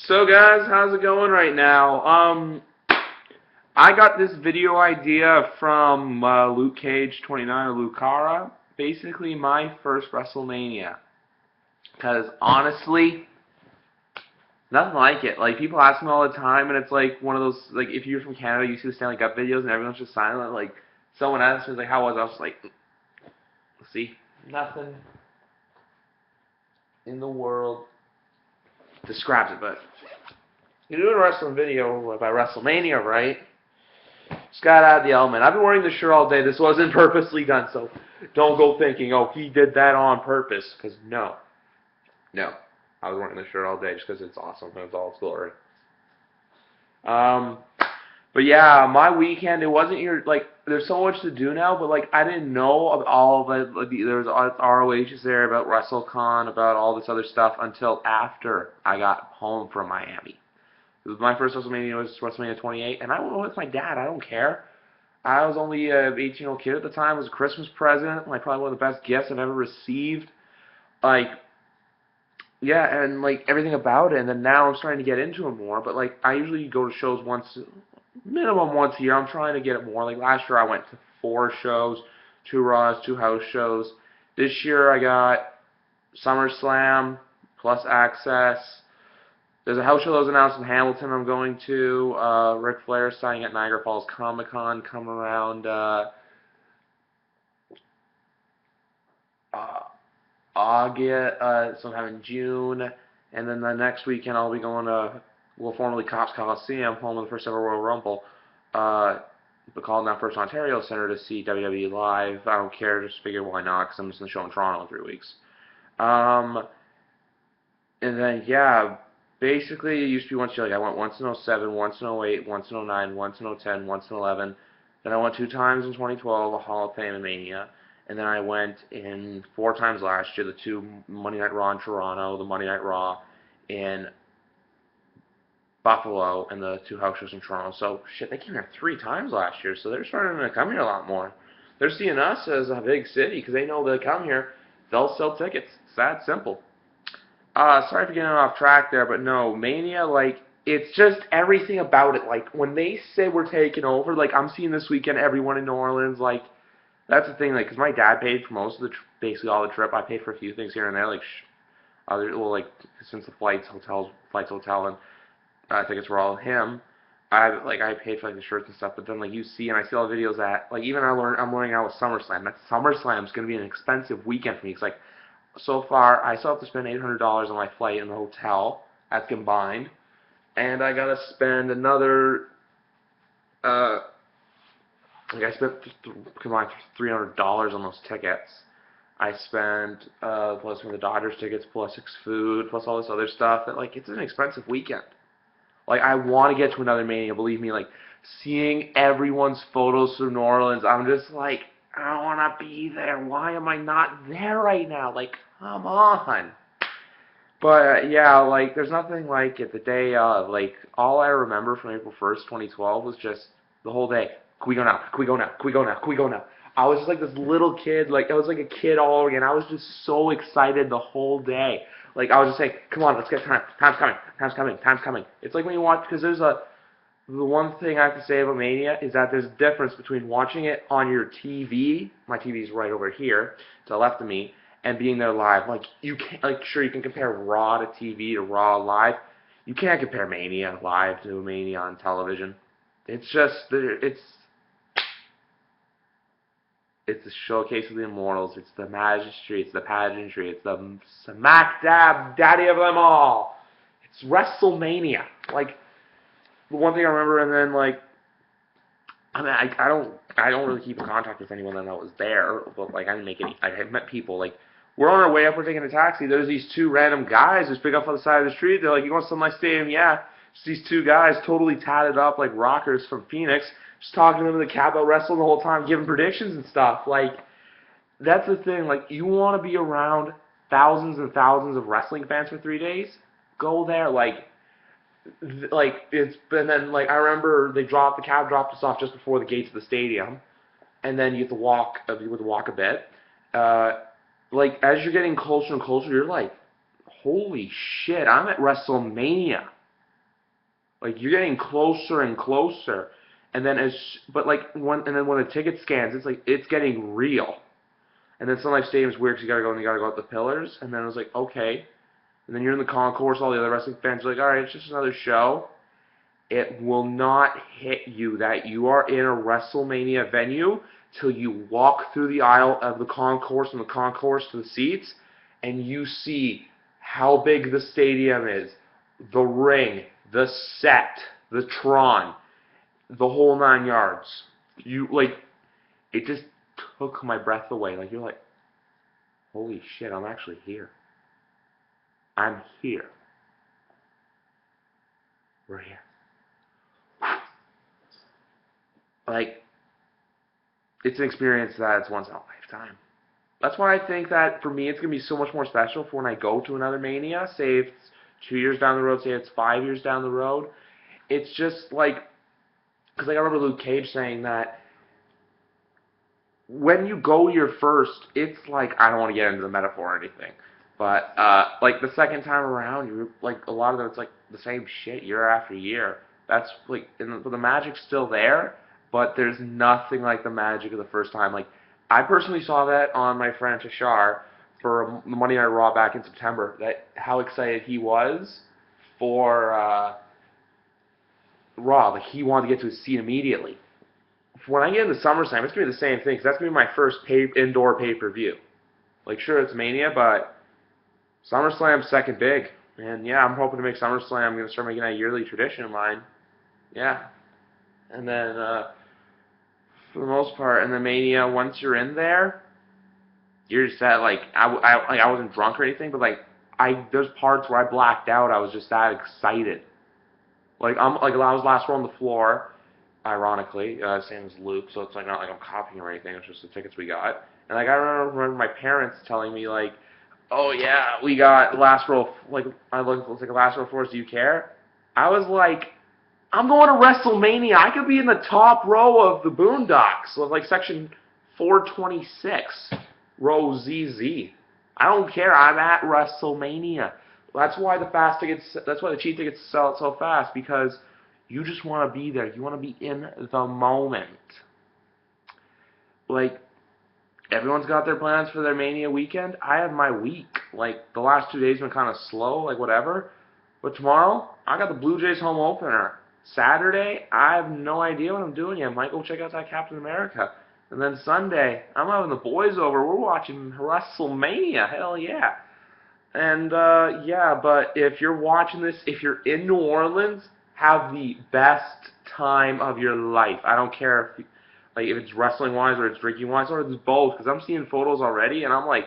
So guys, how's it going right now? I got this video idea from Luke Cage 29 or Lucara. Basically, my first WrestleMania. Because honestly, nothing like it. Like people ask me all the time, and it's like one of those like if you're from Canada, you see the Stanley Cup videos, and everyone's just silent. Like someone asked me like, "How was it?" I was like, "See, nothing in the world describes it." But you're doing a wrestling video about WrestleMania, right? Just got out of the element. I've been wearing this shirt all day. This wasn't purposely done, so don't go thinking, oh, he did that on purpose. Because no. No. I was wearing this shirt all day just because it's awesome and it's all its glory. But yeah, my weekend, it wasn't your, like, there's so much to do now, but, like, I didn't know of all of it. Like, there was ROHs there about WrestleCon, about all this other stuff until after I got home from Miami. It was my first WrestleMania, was WrestleMania 28, and I went with my dad. I don't care. I was only an 18-year-old kid at the time. It was a Christmas present, like probably one of the best gifts I've ever received. Like, yeah, and like everything about it. And then now I'm starting to get into it more. But like, I usually go to shows minimum once a year. I'm trying to get it more. Like last year, I went to 4 shows, 2 Raws, 2 house shows. This year, I got SummerSlam plus Access. There's a house show that was announced in Hamilton I'm going to. Ric Flair signing at Niagara Falls Comic Con come around August, sometime in June. And then the next weekend I'll be going to, well, formerly Cops Coliseum, home of the first ever Royal Rumble, but called now First Ontario Center to see WWE live. I don't care, just figure why not, because I'm just in the show in Toronto in 3 weeks. And then, yeah, basically, it used to be once a year. Like, I went once in '07, once in '08, once in '09, once in '10, once in '11. Then I went 2 times in 2012, a Hall of Fame and Mania. And then I went in 4 times last year, the 2 Monday Night Raw in Toronto, the Monday Night Raw in Buffalo, and the 2 house shows in Toronto. So, shit, they came here 3 times last year, so they're starting to come here a lot more. They're seeing us as a big city because they know they come here, they'll sell tickets. It's that simple. Sorry for getting off track there, but no, Mania, like, it's just everything about it. Like, when they say we're taking over, like, I'm seeing this weekend everyone in New Orleans, like, that's the thing, like, because my dad paid for most of the, basically all the trip. I paid for a few things here and there, like, well, like, since the flights, hotel, and tickets were all him. I paid for, like, the shirts and stuff, but then, like, you see, and I see all the videos that, like, even I'm learning out with SummerSlam. That SummerSlam's going to be an expensive weekend for me. It's like, so far, I still have to spend $800 on my flight and the hotel. That's combined. And I gotta spend another, like I spent combined $300 on those tickets. I spent, plus for the Dodgers tickets, plus food, plus all this other stuff. That, like, it's an expensive weekend. Like, I want to get to another Mania, believe me. Like, seeing everyone's photos from New Orleans, I'm just like, I want to be there. Why am I not there right now? Like, come on. But, yeah, like, there's nothing like it. The day of, like, all I remember from April 1st, 2012 was just the whole day. Can we go now? Can we go now? Can we go now? Can we go now? I was just like this little kid. Like, I was like a kid all over again. I was just so excited the whole day. Like, I was just saying, come on, let's get time. Time's coming. Time's coming. Time's coming. It's like when you watch, because the one thing I have to say about Mania is that there's a difference between watching it on your TV, my TV's right over here, to the left of me, and being there live. Like, you can't, like, sure, you can compare Raw to TV to Raw live. You can't compare Mania live to Mania on television. It's just, it's the showcase of the immortals. It's the magistry. It's the pageantry. It's the smack dab daddy of them all. It's WrestleMania. Like, the one thing I remember, and then, like, I mean, I don't really keep in contact with anyone that was there, but, like, I didn't make any, I had met people, like, we're on our way up, we're taking a taxi, there's these 2 random guys who pick up on the side of the street, they're like, you want some nice stadium? Yeah. Just these 2 guys, totally tatted up like rockers from Phoenix, just talking to them in the cab about wrestling the whole time, giving predictions and stuff. Like, that's the thing, like, you want to be around thousands and thousands of wrestling fans for 3 days? Go there, like, it's, and then, like, I remember the cab dropped us off just before the gates of the stadium, and then you have to walk a bit. Like, as you're getting closer and closer, you're like, holy shit, I'm at WrestleMania. Like you're getting closer and closer, and then but like when the ticket scans, it's like it's getting real. And then Sun Life Stadium's weird because you gotta go up the pillars, and then it was like okay, and then you're in the concourse, all the other wrestling fans are like, all right, it's just another show. It will not hit you that you are in a WrestleMania venue till you walk through the aisle of the concourse and the concourse to the seats, and you see how big the stadium is, the ring, the set, the Tron, the whole 9 yards. You like it just took my breath away. Like you're like, holy shit, I'm actually here. I'm here. We're here. Like it's an experience that's once in a lifetime. That's why I think that for me it's gonna be so much more special for when I go to another Mania. Say it's 2 years down the road, say it's 5 years down the road. It's just like, because like I remember Luke Cage saying that when you go your first, it's like, I don't want to get into the metaphor or anything, but like the second time around, you're like a lot of them, it's like the same shit year after year. That's like, and the magic's still there, but there's nothing like the magic of the first time. Like I personally saw that on my friend Tashar for Monday Night Raw back in September. That how excited he was for Raw. Like he wanted to get to his seat immediately. When I get into SummerSlam, it's gonna be the same thing. Cause that's gonna be my first indoor pay-per-view. Like sure, it's Mania, but SummerSlam's second big. And yeah, I'm hoping to make SummerSlam. I'm gonna start making that yearly tradition of mine. Yeah, and then for the most part, in the Mania, once you're in there, you're just that like I wasn't drunk or anything, but like there's parts where I blacked out. I was just that excited. Like I was last row on the floor, ironically, same as Luke, so it's like not like I'm copying or anything. It's just the tickets we got. And like I remember my parents telling me like, "Oh yeah, we got last row." Like I looked, it's like last row floors. Do you care? I was like, I'm going to WrestleMania. I could be in the top row of the Boondocks, with like section 426, row ZZ. I don't care. I'm at WrestleMania. That's why the fast tickets. That's why the cheap tickets sell it so fast, because you just want to be there. You want to be in the moment. Like everyone's got their plans for their Mania weekend. I have my week. Like the last 2 days been kind of slow. Like whatever. But tomorrow I got the Blue Jays home opener. Saturday, I have no idea what I'm doing yet. Might go check out that Captain America. And then Sunday, I'm having the boys over. We're watching WrestleMania. Hell yeah. And yeah, but if you're watching this, if you're in New Orleans, have the best time of your life. I don't care if it's wrestling wise or it's drinking wise or it's both, because I'm seeing photos already and I'm like,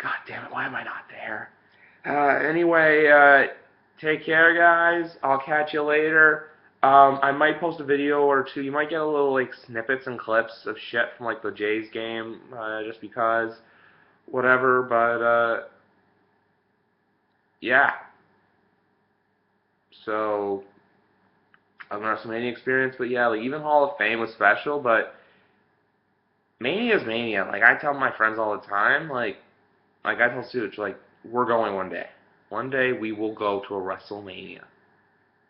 God damn it, why am I not there? Anyway, take care, guys. I'll catch you later. I might post a video or two. You might get a little like snippets and clips of shit from like the Jays game, just because, whatever. But yeah. So an WrestleMania experience, but yeah, like even Hall of Fame was special, but Mania is Mania. Like I tell my friends all the time, like I tell Such, like we're going one day. One day we will go to a WrestleMania.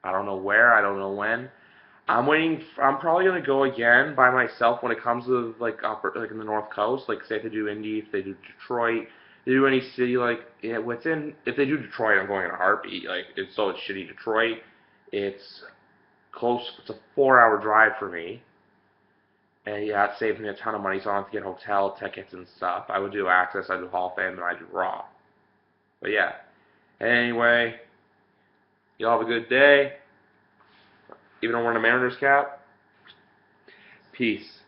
I don't know where, I don't know when. I'm waiting. I'm probably gonna go again by myself when it comes to like like in the North Coast. Like say if they do Indy, if they do Detroit, if they do any city like yeah, within. If they do Detroit, I'm going in a heartbeat. Like it's shitty Detroit. It's close. It's a 4-hour drive for me. And yeah, it saved me a ton of money, so I don't have to get hotel tickets and stuff. I would do Access, I do Hall of Fame, and I do Raw. But yeah. Anyway, y'all have a good day. Even though we're in a Mariners cap. Peace.